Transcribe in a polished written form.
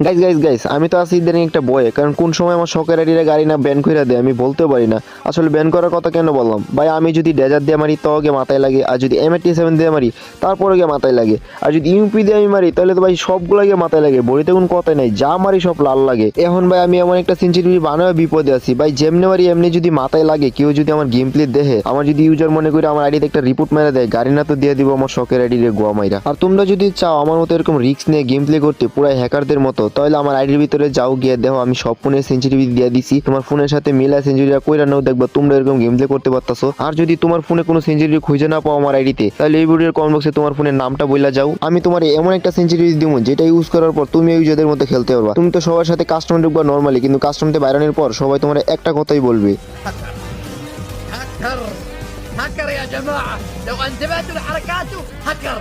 Guys guys guys, আমি তো আছি ইদানিং একটা বয়ে, কারণ কোন সময় আমার শখের আইডিরা গাড়ি না ব্যান করে দেয় আমি বলতেও পারি না। আসলে ব্যান করার কথা কেন বললাম ভাই, আমি যদি ডেজার দিয়ে মারি তো গিয়ে মাথায় লাগে, আর যদি M87 দিয়ে মারি তারপরে গিয়ে মাথায় লাগে, আর যদি ইউপি দিয়ে আমি মারি তাহলে তো ভাই সবগুলো গিয়ে মাথায় লাগে, বড়িতে কোনো কথাই নাই, যা মারি সব লাল লাগে। এখন ভাই আমি এমন একটা সেঞ্চুরি বানাবে বিপদে আছি ভাই, যেমনি মারি এমনি যদি মাথায় লাগে, কেউ যদি আমার গেম প্লে দেখে, আমার যদি ইউজার মনে করে আমার আইডিতে একটা রিপোর্ট মেরে দেয়, গাড়ি না তো দিয়ে দিব আমার শখের আইডি রে গোয়া মাইরা। আর তোমরা যদি চাও আমার মতো এরকম রিস্ক নিয়ে গেম প্লে করতে পুরাই হ্যাকারদের মতো, তাহলে আমার আইডির ভিতরে যাও, গিয়ে দেখো আমি সব ফোনে সেঞ্চুরি দিয়ে দিছি, তোমার ফোনের সাথে মিলা সেঞ্চুরিটা কইরা নাও, দেখবা তোমরা এরকম গেম প্লে করতে পারতাছো। আর যদি তোমার ফোনে কোনো সেঞ্চুরি খুঁজে না পাও আমার আইডিতে, তাহলে এই ভিডিওর কমেন্ট বক্সে তোমার ফোনের নামটা বইলা যাও, আমি তোমার এমন একটা সেঞ্চুরি দিব যেটা ইউজ করার পর তুমি ইউজারদের মধ্যে খেলতে পারবা। তুমি তো সবার সাথে কাস্টম ঢুকবা নর্মালি, কিন্তু কাস্টমতে বাইরানোর পর সবাই তোমার একটা কথাই বলবে, هكر هكر يا جماعة، لو انتبهتوا لحركاته هكر.